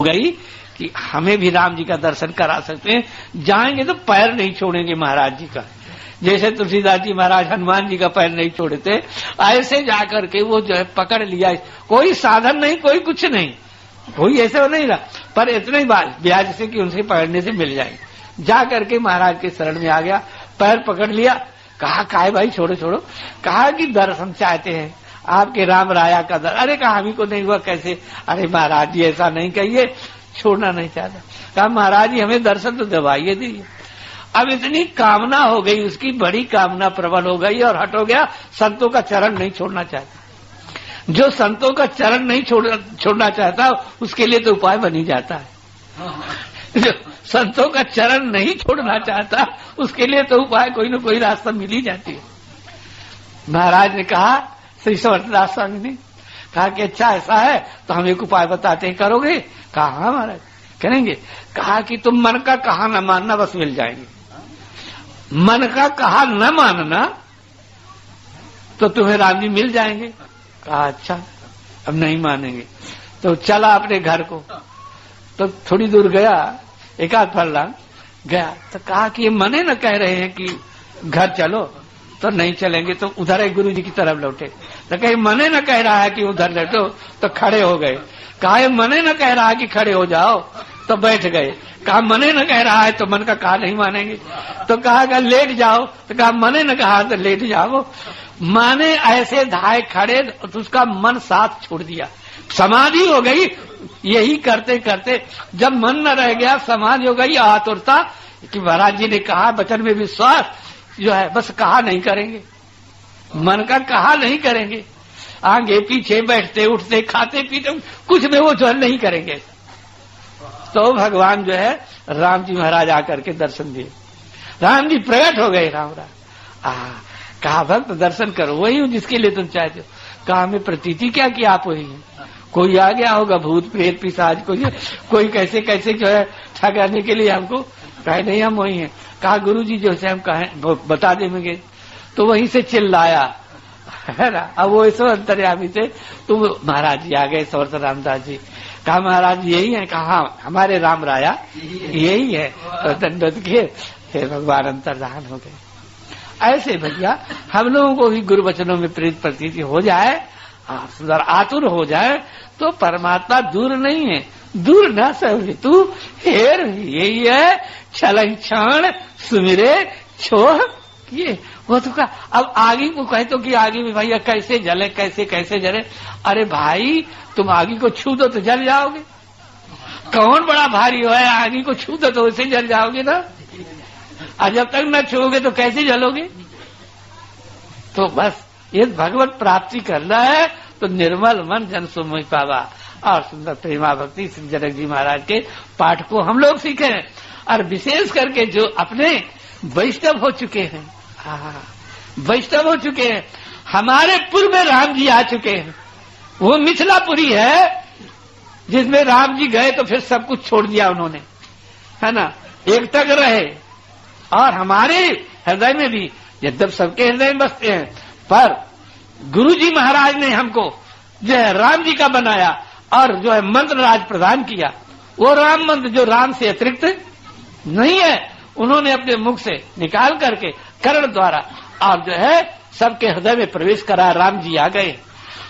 गई कि हमें भी राम जी का दर्शन करा सकते हैं, जाएंगे तो पैर नहीं छोड़ेंगे महाराज जी का, जैसे तुलसीदास जी महाराज हनुमान जी का पैर नहीं छोड़े थे, ऐसे जाकर के वो जो है पकड़ लिया। कोई साधन नहीं, कोई कुछ नहीं, कोई ऐसे नहीं रहा, पर इतने ही बात ब्याज से कि उनसे पकड़ने से मिल जाएंगे। जा करके महाराज के शरण में आ गया, पैर पकड़ लिया, कहा काहे भाई छोड़ो छोड़ो, कहा कि दर्शन चाहते हैं आपके राम राया का दर्शन। अरे कहा हमी को नहीं हुआ कैसे, अरे महाराज जी ऐसा नहीं कहिए, छोड़ना नहीं चाहता। कहा महाराज जी हमें दर्शन तो दबाइए दीजिए। अब इतनी कामना हो गई, उसकी बड़ी कामना प्रबल हो गई और हट हो गया, संतों का चरण नहीं छोड़ना चाहता। जो संतों का चरण नहीं छोड़ना चाहता उसके लिए तो उपाय बन ही जाता है। जो संतों का चरण नहीं छोड़ना चाहता उसके लिए तो उपाय कोई न कोई रास्ता मिल ही जाती है। महाराज ने कहा, श्री समर्थदास स्वामी ने कहा कि अच्छा ऐसा है तो हम एक उपाय बताते हैं, करोगे? कहा हाँ महाराज करेंगे। कहा कि तुम मन का कहा न मानना, बस मिल जाएंगे। मन का कहा न मानना तो तुम्हें राम जी मिल जाएंगे। कहा अच्छा अब नहीं मानेंगे। तो चला अपने घर को, तो थोड़ी दूर गया, एक आध फरलांग गया, तो कहा कि ये मने न कह रहे हैं कि घर चलो, तो नहीं चलेंगे। तो उधर एक गुरु जी की तरफ लौटे, तो कहे मने न कह रहा है कि उधर लौटो, तो खड़े हो गए। कहा मने न कह रहा है कि खड़े हो जाओ, तो बैठ गए। कहा मने न कह रहा है तो मन का कहा नहीं मानेंगे। तो कहा लेट जाओ, तो कहा मने न कहा तो लेट जाओ। माने ऐसे धाए खड़े तो उसका मन साथ छोड़ दिया, समाधि हो गई। यही करते करते जब मन न रह गया, समाधि हो गई, आतुरता कि महाराज जी ने कहा, वचन में विश्वास जो है, बस कहा नहीं करेंगे, मन का कहा नहीं करेंगे। आगे पीछे बैठते उठते खाते पीते कुछ में वो जो है नहीं करेंगे। तो भगवान जो है राम जी महाराज आकर के दर्शन दिए, राम जी प्रकट हो गए। राम कहा भक्त दर्शन करो, वही हूँ जिसके लिए तुम चाहते हो। कहा हमें प्रतीति क्या कि आप वही हैं, कोई आ गया होगा भूत प्रेत पिशाच, कोई कैसे कैसे जो है ठगाने के लिए हमको। कहे नहीं हम वही हैं। कहा गुरु जी जो से हम कहें बता देंगे। तो वहीं से चिल्लाया, है ना। अब वो इस अंतर्यामी थे, तो महाराज जी आ गए, समर्थ रामदास जी। कहा महाराज यही है? कहा हमारे राम राया यही है। तो दंडवत किए, फिर भगवान अंतर्धान हो गए। ऐसे भैया हम लोगों को भी गुरु वचनों में प्रेरित प्रतीति हो जाए, सुंदर आतुर हो जाए, तो परमात्मा दूर नहीं है। दूर न सहे तू हेर, यही है छलन क्षण सुमिरे छोह किए। वो तो कहा अब आगे को कहे तो कि आगे में भैया कैसे जले, कैसे कैसे जले। अरे भाई तुम आगे को छू दो तो जल जाओगे, कौन बड़ा भारी हो है, आगे को छू दो तो वैसे जल जाओगे ना। और जब तक न छूओगे तो कैसे जलोगे। तो बस ये भगवत प्राप्ति करना है तो निर्मल मन जन सुमोहि पावा। और सुंदर प्रेमा भक्ति श्री जनक जी महाराज के पाठ को हम लोग सीखे, और विशेष करके जो अपने वैष्णव हो चुके हैं, वैष्णव हो चुके हैं, हमारे पूर्व में राम जी आ चुके हैं। वो मिथिलापुरी है जिसमें राम जी गए तो फिर सब कुछ छोड़ दिया उन्होंने, है ना, एक तक रहे। और हमारे हृदय में भी, यद्यप सबके हृदय में बसते हैं, पर गुरु जी महाराज ने हमको जो है राम जी का बनाया और जो है मंत्र राज प्रदान किया। वो राम मंत्र जो राम से अतिरिक्त नहीं है, उन्होंने अपने मुख से निकाल करके कर्ण द्वारा और जो है सबके हृदय में प्रवेश करा। राम जी आ गए।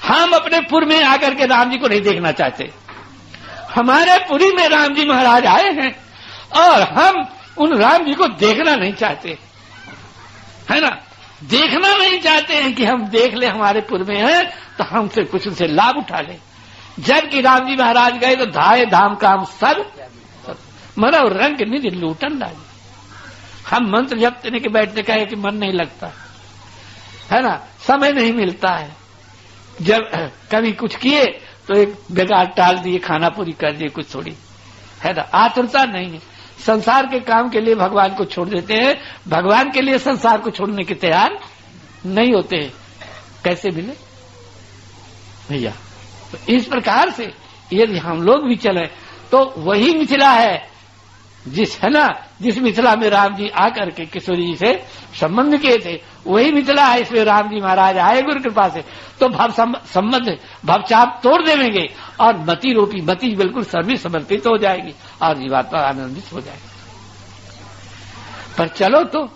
हम अपने पुर में आकर के राम जी को नहीं देखना चाहते, हमारे पुरी में राम जी महाराज आए हैं और हम उन राम जी को देखना नहीं चाहते, है ना। देखना नहीं चाहते हैं कि हम देख ले हमारे पुर में है तो हमसे कुछ उनसे लाभ उठा ले। जबकि राम जी महाराज गए तो धाये धाम काम सब मरो रंग निधि लूटन लागे। हम मंत्र जपने के बैठने का है कि मन नहीं लगता, है ना, समय नहीं मिलता है। जब कभी कुछ किए तो एक बेगार टाल दिए, खाना पूरी कर दिए, कुछ थोड़ी, है ना, आतुरता नहीं है। संसार के काम के लिए भगवान को छोड़ देते हैं, भगवान के लिए संसार को छोड़ने के तैयार नहीं होते हैं। कैसे मिले भैया। तो इस प्रकार से यदि हम लोग भी चले तो वही मिथिला है जिस मिथिला में राम जी आकर के किशोर जी से संबंध किए थे, वही मिथिला है। इसमें राम जी महाराज आए गुरु कृपा से, तो संबंध भवचाप तोड़ देंगे और मति बिल्कुल सर्विस समर्पित हो जाएगी और जीवात्मा आनंदित हो जाएगी। पर चलो तो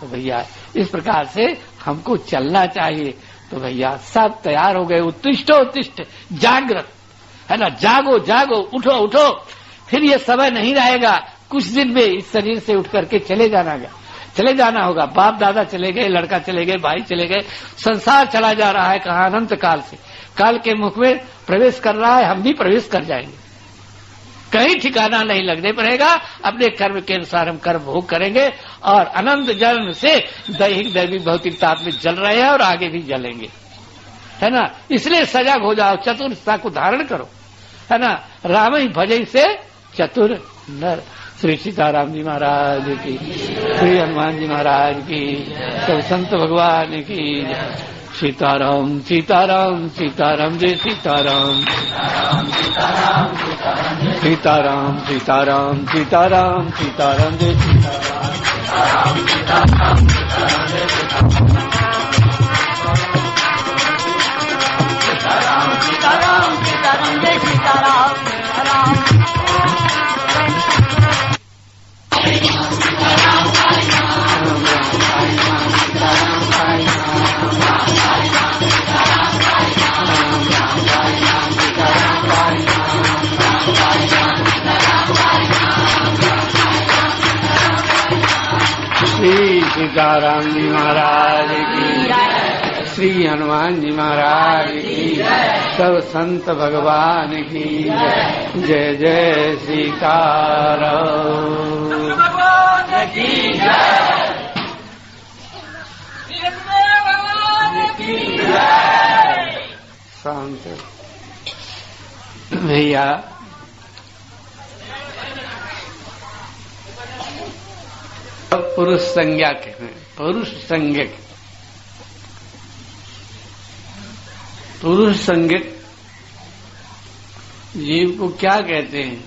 भैया इस प्रकार से हमको चलना चाहिए। तो भैया सब तैयार हो गए, उत्तिष्ठ जागृत, है ना, जागो जागो, उठो उठो, फिर ये समय नहीं रहेगा। कुछ दिन में इस शरीर से उठ करके चले जाना होगा। बाप दादा चले गए, लड़का चले गए, भाई चले गए, संसार चला जा रहा है कहाँ, अनंत काल से काल के मुख में प्रवेश कर रहा है। हम भी प्रवेश कर जाएंगे, कहीं ठिकाना नहीं लगने पड़ेगा। अपने कर्म के अनुसार हम कर्म भोग करेंगे और अनंत जन्म से दैहिक दैविक भौतिक ताप में जल रहे हैं और आगे भी जलेंगे, है ना। इसलिए सजग हो जाओ, चतुरता को धारण करो, है ना। राम ही भजै से चतुर नर। श्री सीताराम जी महाराज की, श्री हनुमान जी महाराज की, सब संत भगवान की। सीताराम सीताराम सीताराम जय सीताराम, सीताराम सीताराम सीताराम सीताराम जय सीताराम, सीताराम सीताराम जय सीताराम। श्री सीताराम जी महाराज की, श्री हनुमान जी महाराज की, सब संत भगवान की जय जय सीताराम की जय। शांत भैया, पुरुष संज्ञा के पुरुष संज्ञक, पुरुष संज्ञक जीव को क्या कहते हैं?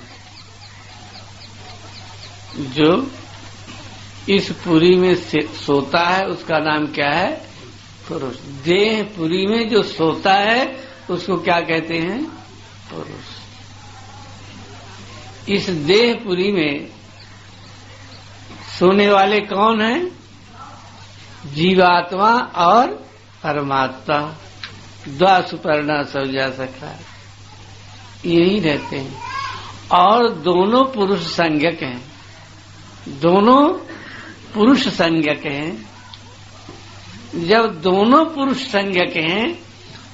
जो इस पुरी में सोता है उसका नाम क्या है? पुरुष। देह पुरी में जो सोता है उसको क्या कहते हैं? पुरुष। इस देह पुरी में सोने वाले कौन हैं? जीवात्मा और परमात्मा। द्वा सुपर्णा सौजा सखा, यही रहते हैं। और दोनों पुरुष संज्ञक हैं, दोनों पुरुष संज्ञक हैं। जब दोनों पुरुष संज्ञक हैं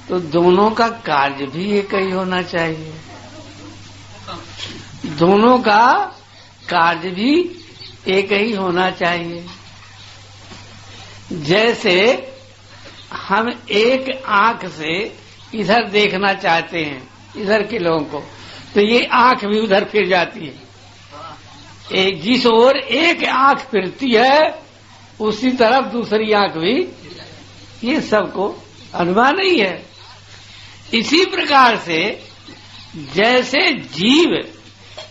तो दोनों का कार्य भी एक ही होना चाहिए, दोनों का कार्य भी एक ही होना चाहिए। जैसे हम एक आंख से इधर देखना चाहते हैं, इधर के लोगों को, तो ये आंख भी उधर फिर जाती है। जिस ओर एक आंख फिरती है उसी तरफ दूसरी आंख भी, ये सबको अनुमान ही है। इसी प्रकार से जैसे जीव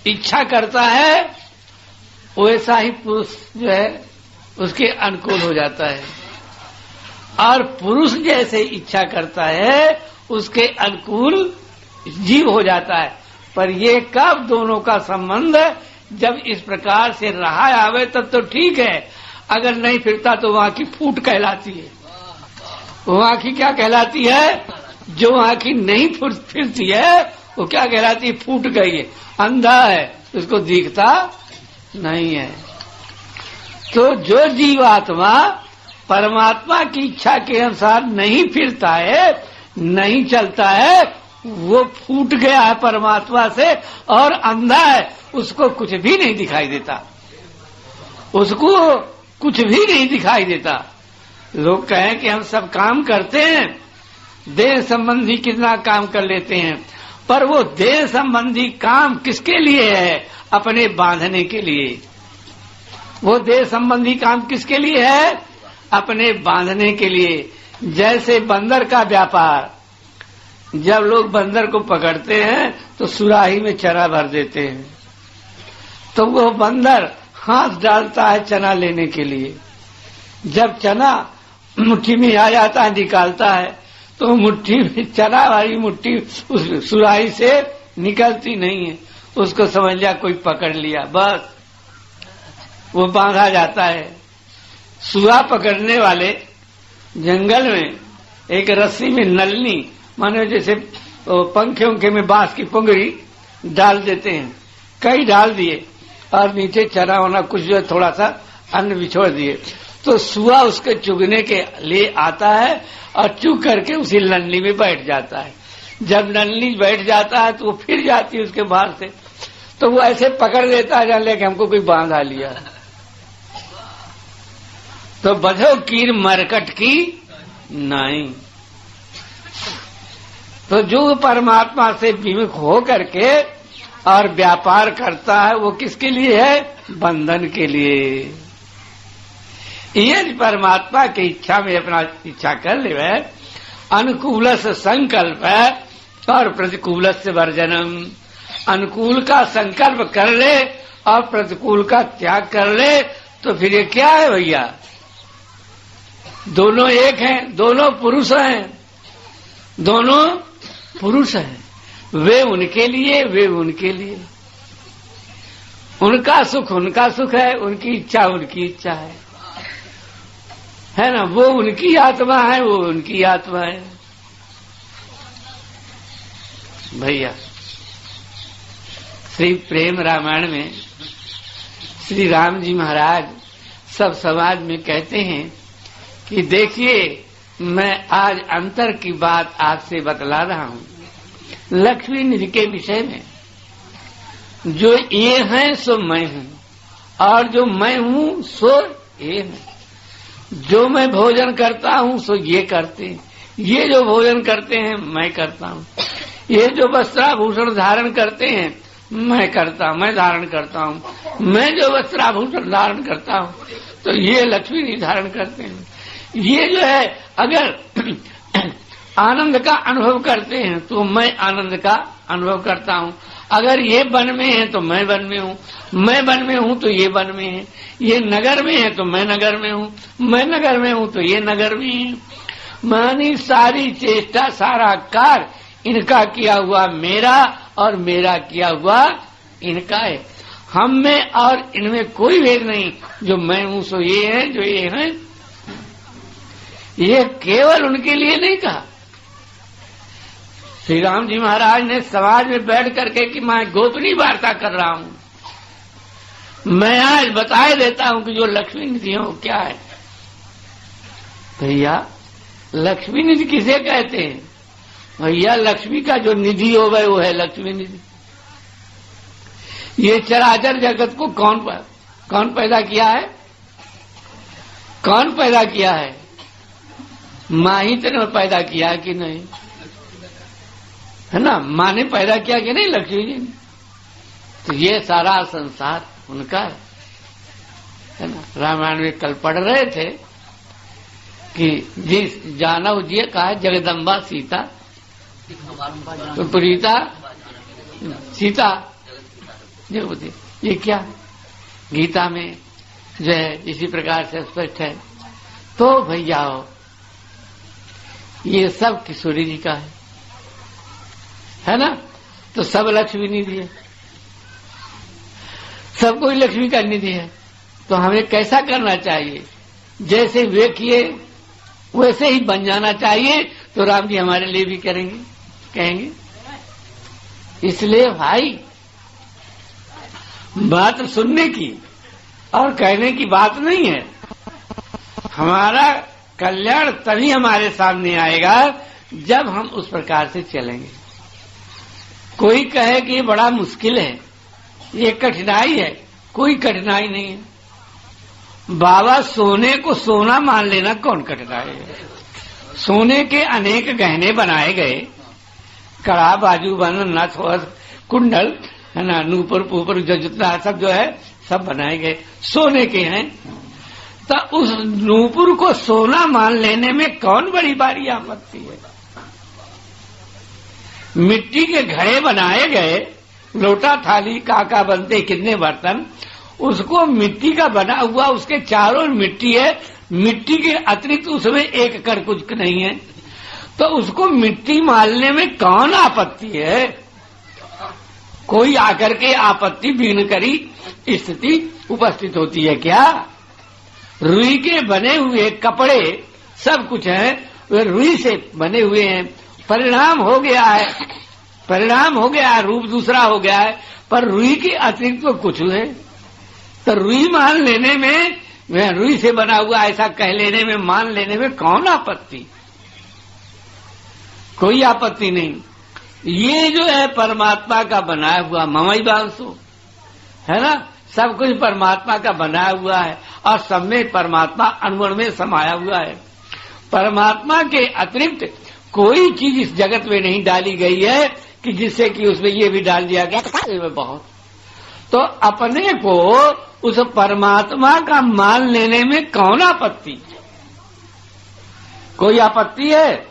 इच्छा करता है वैसा ही पुरुष जो है उसके अनुकूल हो जाता है, और पुरुष जैसे इच्छा करता है उसके अनुकूल जीव हो जाता है। पर ये कब दोनों का संबंध जब इस प्रकार से रहा आवे तब तो ठीक है, अगर नहीं फिरता तो वहां की फूट कहलाती है। वहां की क्या कहलाती है? जो वहां की नहीं फिरती है वो क्या कहलाती है? फूट गई है, अंधा है, उसको दिखता नहीं है। तो जो जीवात्मा परमात्मा की इच्छा के अनुसार नहीं फिरता है, नहीं चलता है, वो फूट गया है परमात्मा से और अंधा है, उसको कुछ भी नहीं दिखाई देता, उसको कुछ भी नहीं दिखाई देता। लोग कहें कि हम सब काम करते हैं, देह संबंधी कितना काम कर लेते हैं, पर वो देह संबंधी काम किसके लिए है? अपने बांधने के लिए। वो देह संबंधी काम किसके लिए है? अपने बांधने के लिए। जैसे बंदर का व्यापार, जब लोग बंदर को पकड़ते हैं तो सुराही में चरा भर देते हैं, तो वो बंदर हाथ डालता है चना लेने के लिए। जब चना मुट्ठी में आ जाता है, निकालता है, तो मुट्ठी में चना वाली मुट्ठी उस सुराही से निकलती नहीं है। उसको समझ लिया कोई पकड़ लिया, बस वो बांधा जाता है। सुरा पकड़ने वाले जंगल में एक रस्सी में नलनी, माने जैसे पंखे उंखे में बांस की पुंगड़ी डाल देते हैं, कई डाल दिए और नीचे चना होना कुछ जो थोड़ा सा अन्न बिछोड़ दिए, तो सुआ उसके चुगने के लिए आता है और चुग करके उसी नलनी में बैठ जाता है। जब नलनी बैठ जाता है तो वो फिर जाती है उसके बाहर से, तो वो ऐसे पकड़ लेता है, जान ले कि हमको कोई बांधा लिया। तो बधो कीर मरकट की नहीं। तो जो परमात्मा से विमुख हो करके और व्यापार करता है वो किसके लिए है? बंधन के लिए। ये परमात्मा की इच्छा में अपना इच्छा कर ले, अनुकूल से संकल्प है और प्रतिकूल से वर्जनम। अनुकूल का संकल्प कर ले और प्रतिकूल का त्याग कर ले, तो फिर ये क्या है भैया? दोनों एक हैं, दोनों पुरुष हैं, दोनों पुरुष हैं। वे उनके लिए, वे उनके लिए। उनका सुख उनका सुख है, उनकी इच्छा उनकी इच्छा है ना? वो उनकी आत्मा है, वो उनकी आत्मा है भैया। श्री प्रेम रामायण में श्री राम जी महाराज सब समाज में कहते हैं कि देखिए, मैं आज अंतर की बात आपसे बतला रहा हूं लक्ष्मी निधि के विषय में। जो ये हैं सो मैं हूं, और जो मैं हूं सो ये है। जो मैं भोजन करता हूं सो ये करते हैं, ये जो भोजन करते हैं मैं करता हूं। ये जो वस्त्राभूषण धारण करते हैं मैं धारण करता हूं। मैं जो वस्त्राभूषण धारण करता हूं तो ये लक्ष्मी नहीं धारण करते हैं। ये जो है अगर आनंद का अनुभव करते हैं तो मैं आनंद का अनुभव करता हूं। अगर ये वन में है तो मैं वन में हूं, मैं वन में हूं तो ये वन में है। ये नगर में है तो मैं नगर में हूं, मैं नगर में हूं तो ये नगर में है। मानी सारी चेष्टा सारा कार्य इनका किया हुआ मेरा और मेरा किया हुआ इनका है। हम में और इनमें कोई भेद नहीं। जो मैं हूं सो ये है, जो ये है। ये केवल उनके लिए नहीं कहा। श्री राम जी महाराज ने समाज में बैठ करके कि मैं गोपनीय वार्ता कर रहा हूं, मैं आज बताए देता हूं कि जो लक्ष्मी निधि हो क्या है। भैया लक्ष्मी निधि किसे कहते हैं? भैया लक्ष्मी का जो निधि हो गए वो है लक्ष्मी निधि। ये चराचर जगत को कौन पैदा किया है? कौन पैदा किया है? माँ ही ने पैदा किया कि नहीं? है ना? माँ ने पैदा किया कि नहीं लक्ष्मी जी ने? तो ये सारा संसार उनका है ना? रामायण में कल पढ़ रहे थे कि जिस जानव जी कहा जगदम्बा सीता तो प्रीता सीता ये क्या गीता में जो है इसी प्रकार से स्पष्ट है। तो भैया ये सब किशोरी जी का है ना? तो सब लक्ष्मी निधि है, सब कोई लक्ष्मी का निधि है। तो हमें कैसा करना चाहिए? जैसे वे किए वैसे ही बन जाना चाहिए। तो राम जी हमारे लिए भी कहेंगे। इसलिए भाई बात सुनने की और कहने की बात नहीं है। हमारा कल्याण तभी हमारे सामने आएगा जब हम उस प्रकार से चलेंगे। कोई कहे कि ये बड़ा मुश्किल है, ये कठिनाई है, कोई कठिनाई नहीं है। बाबा सोने को सोना मान लेना कौन कठिनाई है? सोने के अनेक गहने बनाए गए, कड़ा बाजू बन नथ कुंडल है ना, नूपुर पुपर जो जितना सब जो है सब बनाए गए सोने के हैं। तो उस नूपुर को सोना मान लेने में कौन बड़ी बारी आपत्ति है? मिट्टी के घड़े बनाए गए लोटा थाली काका बनते कितने बर्तन, उसको मिट्टी का बना हुआ, उसके चारों मिट्टी है, मिट्टी के अतिरिक्त उसमें एक कर कुछ नहीं है, तो उसको मिट्टी मारने में कौन आपत्ति है? कोई आकर के आपत्ति विघ्न करी स्थिति उपस्थित होती है क्या? रुई के बने हुए कपड़े सब कुछ है, वे रुई से बने हुए हैं, परिणाम हो गया है, परिणाम हो गया है, रूप दूसरा हो गया है, पर रुई के अतिरिक्त तो कुछ है। तो रुई मान लेने में, वह रुई से बना हुआ ऐसा कह लेने में, मान लेने में कौन आपत्ति? कोई आपत्ति नहीं। ये जो है परमात्मा का बनाया हुआ ममई वांसो है ना, सब कुछ परमात्मा का बनाया हुआ है और सब में परमात्मा अणु में समाया हुआ है। परमात्मा के अतिरिक्त कोई चीज इस जगत में नहीं डाली गई है कि जिससे कि उसमें ये भी डाल दिया गया बहुत। तो अपने को उस परमात्मा का मान लेने में कौन आपत्ति? कोई आपत्ति है?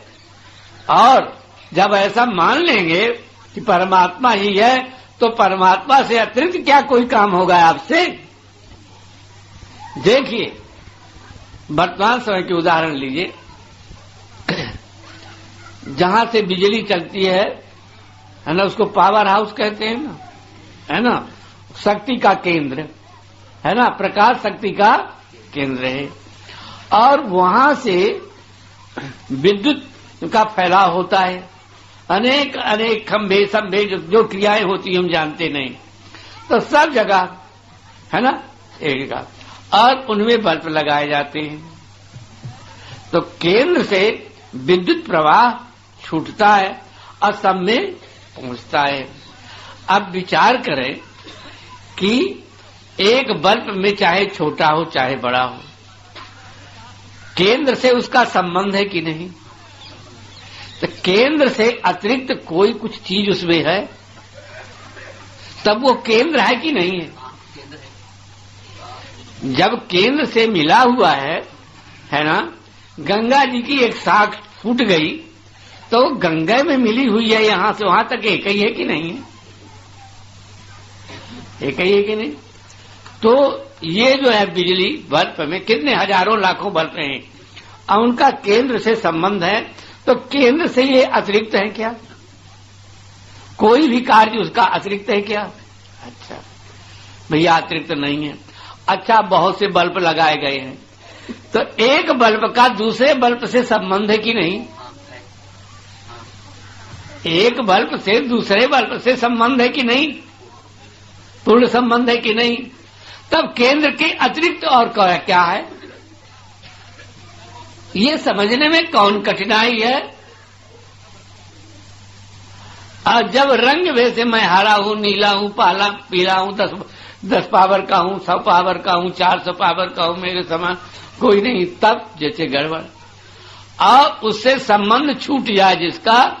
और जब ऐसा मान लेंगे कि परमात्मा ही है, तो परमात्मा से अतिरिक्त क्या कोई काम होगा आपसे? देखिए, वर्तमान समय के उदाहरण लीजिए। जहां से बिजली चलती है ना, उसको पावर हाउस कहते हैं ना, है ना, शक्ति का केंद्र है ना, प्रकाश शक्ति का केंद्र है, और वहां से विद्युत का फैलाव होता है, अनेक अनेक खंभे संभे जो क्रियाएं होती हम जानते नहीं, तो सब जगह है ना एक का, और उनमें बल्ब लगाए जाते हैं। तो केंद्र से विद्युत प्रवाह छूटता है और सब में पहुंचता है। अब विचार करें कि एक बल्ब में चाहे छोटा हो चाहे बड़ा हो, केंद्र से उसका संबंध है कि नहीं? तो केंद्र से अतिरिक्त कोई कुछ चीज उसमें है तब वो केंद्र है कि नहीं है? जब केंद्र से मिला हुआ है ना, गंगा जी की एक शाख फूट गई तो गंगा में मिली हुई है, यहां से वहां तक एक ही है कि नहीं है? एक ही है कि नहीं? तो ये जो है बिजली बल्ब में कितने हजारों लाखों बल्ब हैं और उनका केंद्र से संबंध है, तो केंद्र से ये अतिरिक्त है क्या? कोई भी कार्य उसका अतिरिक्त है क्या? अच्छा भैया अतिरिक्त नहीं है। अच्छा बहुत से बल्ब लगाए गए हैं, तो एक बल्ब का दूसरे बल्ब से संबंध है कि नहीं? एक बल्ब से दूसरे बल्ब से संबंध है कि नहीं? पूर्ण संबंध है कि नहीं? तब केंद्र के अतिरिक्त और क्या है? ये समझने में कौन कठिनाई है? और जब रंग वैसे मैं हरा हूं, नीला हूं, पाला पीला हूं, 10 पावर का हूं, 100 पावर का हूं, 400 पावर का हूं, मेरे समान कोई नहीं, तब जैसे गड़बड़। और उससे संबंध छूट जाए, जिसका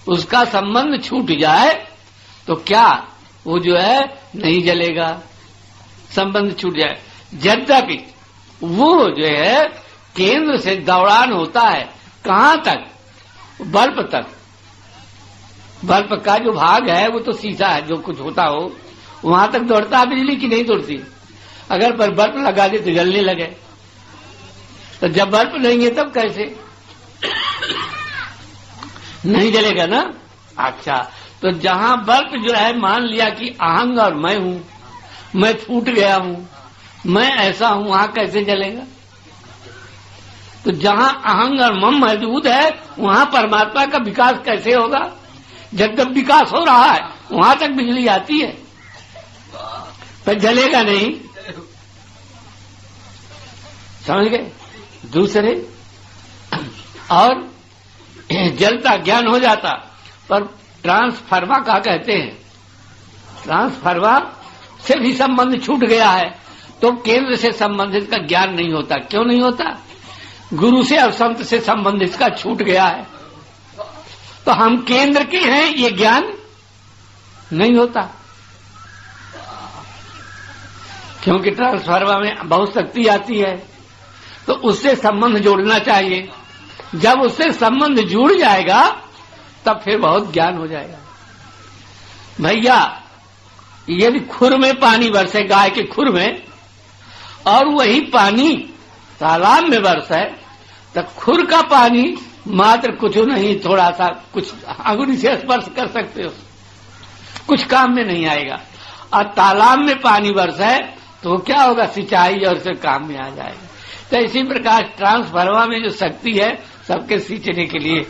उसका संबंध छूट जाए तो क्या वो जो है नहीं जलेगा, संबंध छूट जाए। यद्यपि वो जो है केंद्र से दौड़ान होता है कहां तक? बल्ब तक। बल्ब का जो भाग है वो तो शीशा है, जो कुछ होता हो वहां तक दौड़ता है बिजली की नहीं दौड़ती। अगर पर बल्ब लगा दे तो जलने लगे, तो जब बल्ब नहीं है तब कैसे? नहीं जलेगा ना। अच्छा, तो जहां बल्ब जो है मान लिया कि अहंग और मैं हूं, मैं फूट गया हूं, मैं ऐसा हूं, वहां कैसे जलेगा? तो जहां अहंग और मम मौजूद है वहां परमात्मा का विकास कैसे होगा? जब विकास हो रहा है वहां तक बिजली आती है, पर जलेगा नहीं। समझ गए? दूसरे और जलता ज्ञान हो जाता, पर ट्रांसफर्मा का कहते हैं, ट्रांसफर्मा से भी संबंध छूट गया है, तो केंद्र से संबंधित का ज्ञान नहीं होता। क्यों नहीं होता? गुरु से और संत से संबंधित का छूट गया है, तो हम केंद्र के हैं ये ज्ञान नहीं होता। क्योंकि ट्रांसफार्मर में बहुत शक्ति आती है, तो उससे संबंध जोड़ना चाहिए। जब उससे संबंध जुड़ जाएगा तब फिर बहुत ज्ञान हो जाएगा। भैया यदि खुर में पानी बरसे, गाय के खुर में, और वही पानी तालाब में बरसे, तो खुर का पानी मात्र कुछ नहीं, थोड़ा सा कुछ अंगुली से स्पर्श कर सकते हो, कुछ काम में नहीं आएगा। और तालाब में पानी बरसे तो क्या होगा, सिंचाई और से काम में आ जाएगा। तो इसी प्रकार ट्रांसफार्मर में जो शक्ति है सबके सींचने के लिए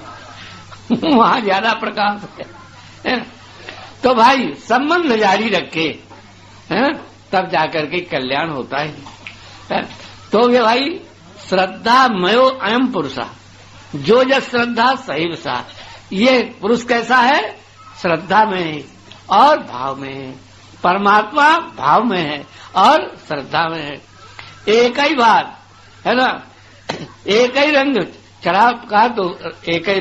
वहां ज्यादा प्रकाश है। तो भाई संबंध जारी रखे है, तब जाकर के कल्याण होता है। तो ये भाई श्रद्धा मयो अयम पुरुषा, जो जस श्रद्धा सही सा। ये पुरुष कैसा है, श्रद्धा में है और भाव में है। परमात्मा भाव में है और श्रद्धा में है। एक ही बात है ना, एक ही रंग चढ़ा का, तो एक ही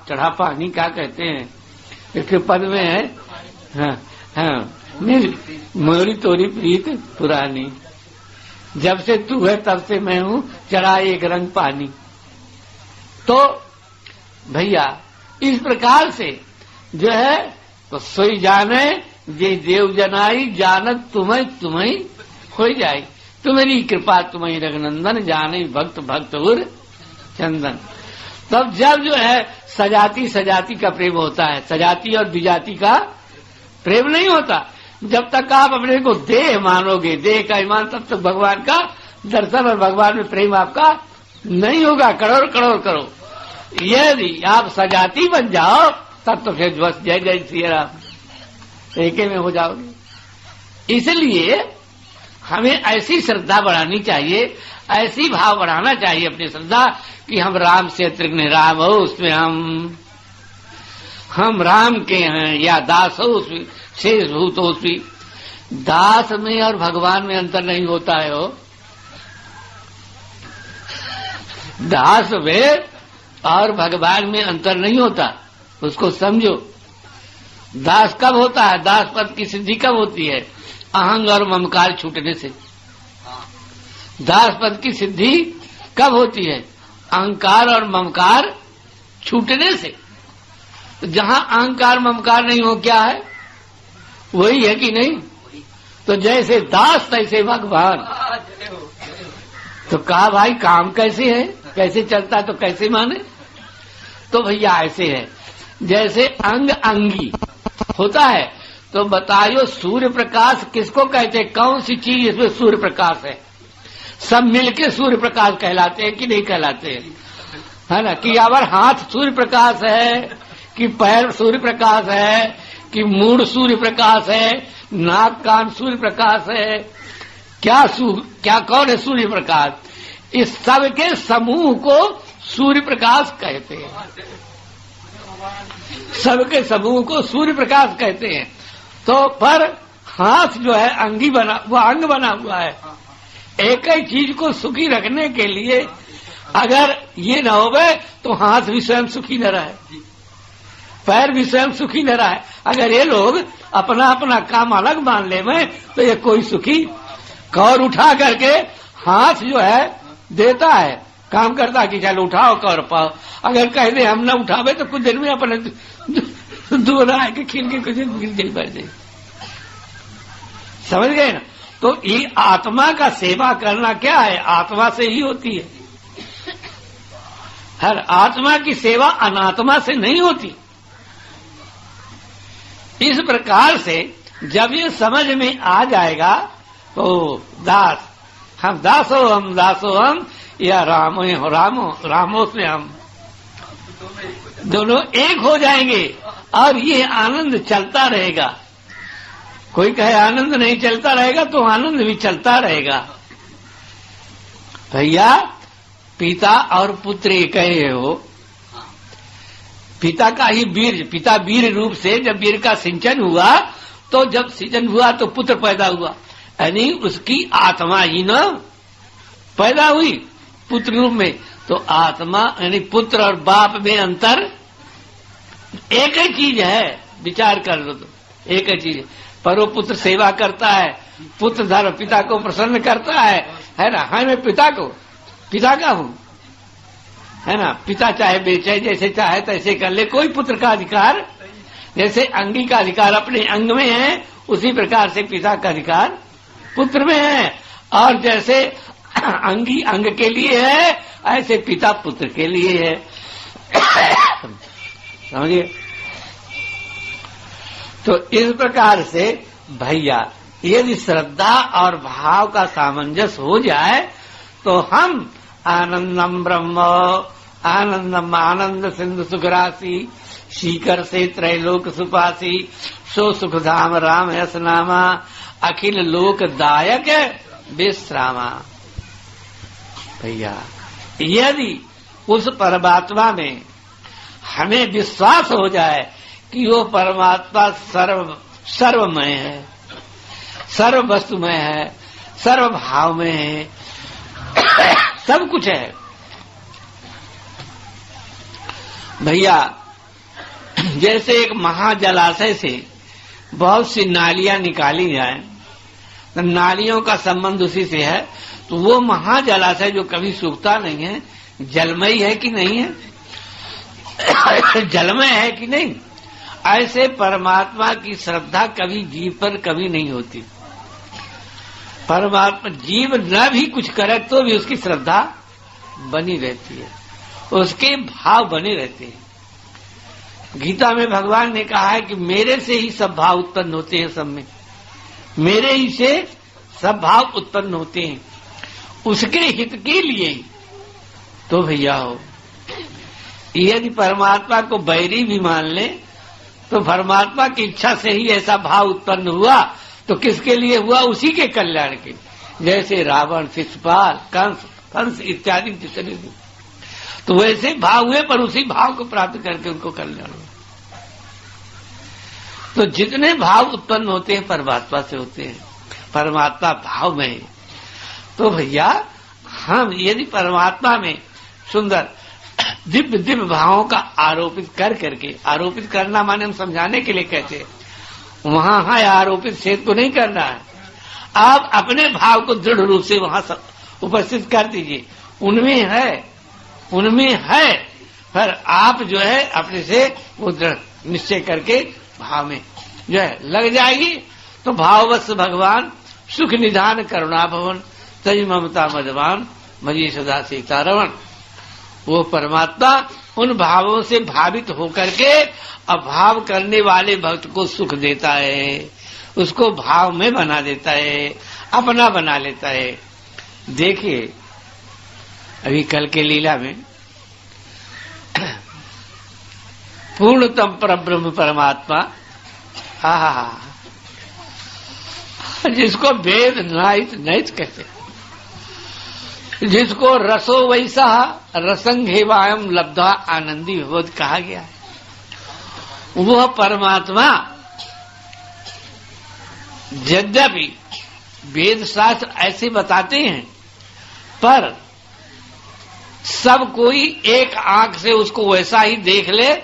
चढ़ा पानी क्या कहते हैं, इसके पद में है, हाँ हाँ, मोरी तोरी प्रीत पुरानी, जब से तू है तब से मैं हूं, चढ़ा एक रंग पानी। तो भैया इस प्रकार से जो है तो सोई जाने जे देव जनाई, जानत तुम्हें तुम्हें हो जाए, तुम्हारी कृपा तुम्हें रघुनंदन, जाने भक्त भक्त उर चंदन। तब जब जो है सजाती सजाती का प्रेम होता है, सजाती और विजाति का प्रेम नहीं होता। जब तक आप अपने को देह मानोगे, देह का ईमान, तब तक भगवान का दर्शन और भगवान में प्रेम आपका नहीं होगा। करोड़ करोड़ करो, यदि आप सजाती बन जाओ तब तो फिर बस जय जय श्री राम एके में हो जाओगे। इसलिए हमें ऐसी श्रद्धा बढ़ानी चाहिए, ऐसी भाव बढ़ाना चाहिए अपनी श्रद्धा कि हम राम से अतिरिक्त राम हो, उसमें हम राम के हैं, या दास हो उसमें, शेष भूत हो उसमें। दास में और भगवान में अंतर नहीं होता है। हो दास में और भगवान में अंतर नहीं होता, उसको समझो। दास कब होता है, दास पद की सिद्धि कब होती है, अहंग और ममकार छूटने से। दास पद की सिद्धि कब होती है, अहंकार और ममकार छूटने से। तो जहां अहंकार ममकार नहीं हो, क्या है, वही है कि नहीं। तो जैसे दास तैसे भगवान। तो कहा भाई काम कैसे है, कैसे चलता है, तो कैसे माने। तो भैया ऐसे है, जैसे अंग अंगी होता है। तो बताइयो सूर्य प्रकाश किसको कहते हैं, कौन सी चीज इसमें सूर्य प्रकाश है। सब मिलके सूर्य प्रकाश कहलाते हैं कि नहीं कहलाते हैं, है ना। कि अगर हाथ सूर्य प्रकाश है, कि पैर सूर्य प्रकाश है, कि मूड सूर्य प्रकाश है, नाक कान सूर्य प्रकाश है, क्या कौन है सूर्य प्रकाश। इस सब के समूह को सूर्य प्रकाश कहते हैं, सबके समूह को सूर्य प्रकाश कहते हैं। तो पर हाथ जो है अंगी बना, वो अंग बना हुआ है। एक ही चीज को सुखी रखने के लिए अगर ये न होवे तो हाथ भी स्वयं सुखी न रहे, पैर भी स्वयं सुखी न रहे। अगर ये लोग अपना अपना काम अलग मान ले में, तो ये कोई सुखी कौर उठा करके हाथ जो है देता है, काम करता कि चलो उठाओ कौर पाओ। अगर कह दे हम न उठावे तो कुछ दिन में अपने दूर आए के खिल के कुछ गिर जाई पड़ जाए। समझ गए ना। तो ये आत्मा का सेवा करना क्या है, आत्मा से ही होती है। हर आत्मा की सेवा अनात्मा से नहीं होती। इस प्रकार से जब ये समझ में आ जाएगा तो दास, हम दास हो, हम दास हो हम, या रामो हो रामो, रामो से हम दोनों एक हो जाएंगे और ये आनंद चलता रहेगा। कोई कहे आनंद नहीं चलता रहेगा, तो आनंद भी चलता रहेगा। भैया पिता और पुत्र एक ही हो। पिता का ही वीर, पिता वीर रूप से जब वीर का सिंचन हुआ, तो जब सिंचन हुआ तो पुत्र पैदा हुआ, यानी उसकी आत्मा ही न पैदा हुई पुत्र रूप में। तो आत्मा यानी पुत्र और बाप में अंतर एक ही चीज है, विचार कर लो तो एक ही चीज है। पर वो पुत्र सेवा करता है, पुत्र धर्म पिता को प्रसन्न करता है ना। हाँ मैं पिता का हूं, है ना। पिता चाहे बेचे, जैसे चाहे तैसे कर ले, कोई पुत्र का अधिकार जैसे अंगी का अधिकार अपने अंग में है, उसी प्रकार से पिता का अधिकार पुत्र में है। और जैसे अंगी अंग के लिए है, ऐसे पिता पुत्र के लिए है। समझिए? तो इस प्रकार से भैया यदि श्रद्धा और भाव का सामंजस्य हो जाए तो हम आनंदम ब्रह्म, आनंदम आनंद सिंधु सुखराशि, शिखर से त्रैलोक सुपासी, सो सुखधाम राम यस नामा, अखिल लोक दायक विश्रामा। भैया यदि उस परमात्मा में हमें विश्वास हो जाए कि वो परमात्मा सर्वमय है, सर्व वस्तुमय है, सर्व भाव में है, सब कुछ है। भैया जैसे एक महाजलाशय से बहुत सी नालियां निकाली जाए, तो नालियों का संबंध उसी से है, तो वो महाजलाशय जो कभी सूखता नहीं है, जलमय है कि नहीं है? जलमय है कि नहीं? ऐसे परमात्मा की श्रद्धा कभी जीव पर कभी नहीं होती। परमात्मा जीव न भी कुछ करे तो भी उसकी श्रद्धा बनी रहती है, उसके भाव बने रहते हैं। गीता में भगवान ने कहा है कि मेरे से ही सब भाव उत्पन्न होते हैं, सब में मेरे ही से सब भाव उत्पन्न होते हैं, उसके हित के लिए। तो भैया हो, यदि परमात्मा को बैरी भी मान ले तो परमात्मा की इच्छा से ही ऐसा भाव उत्पन्न हुआ, तो किसके लिए हुआ? उसी के कल्याण के। जैसे रावण, शिशुपाल, कंस इत्यादि जितने भी, तो वैसे भाव हुए, पर उसी भाव को प्राप्त करके उनको कल्याण हुआ। तो जितने भाव उत्पन्न होते हैं परमात्मा से होते हैं, परमात्मा भाव में है। तो भैया हम यदि परमात्मा में सुंदर दिव्य दिव्य भावों का आरोपित कर करके, आरोपित करना माने हम समझाने के लिए कहते हैं, वहां है आरोपित छेद को नहीं करना है। आप अपने भाव को दृढ़ रूप से वहां उपस्थित कर दीजिए, उनमें है, पर आप जो है अपने से वो दृढ़ निश्चय करके भाव में जो है लग जाएगी, तो भाववश भगवान सुख निधान करुणा भवन, तज ममता मधवान, मजी सदा सीतारमण। वो परमात्मा उन भावों से भावित होकर के अभाव करने वाले भक्त को सुख देता है, उसको भाव में बना देता है, अपना बना लेता है। देखिए अभी कल के लीला में पूर्णतम परब्रह्म परमात्मा, जिसको वेद नाहित नहित कहते, जिसको रसो वैसा रसंघेवायम लब्धा आनंदी भवत कहा गया है, वह परमात्मा यद्यपि वेद शास्त्र ऐसे बताते हैं, पर सब कोई एक आंख से उसको वैसा ही देख ले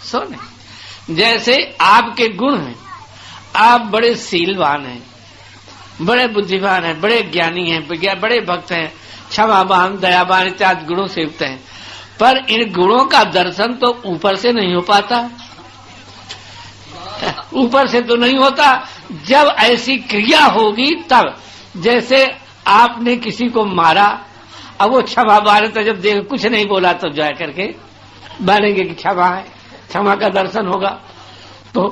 सो नहीं। जैसे आपके गुण हैं, आप बड़े शीलवान हैं, बड़े बुद्धिमान हैं, बड़े ज्ञानी हैं, बड़े भक्त हैं, क्षमावान, दयावान इत्यादि गुणों से युक्त हैं, पर इन गुणों का दर्शन तो ऊपर से नहीं हो पाता, ऊपर से तो नहीं होता। जब ऐसी क्रिया होगी तब, जैसे आपने किसी को मारा, अब वो क्षमावान, तो जब देख कुछ नहीं बोला तो जा करके मानेंगे कि क्षमा है, क्षमा का दर्शन होगा। तो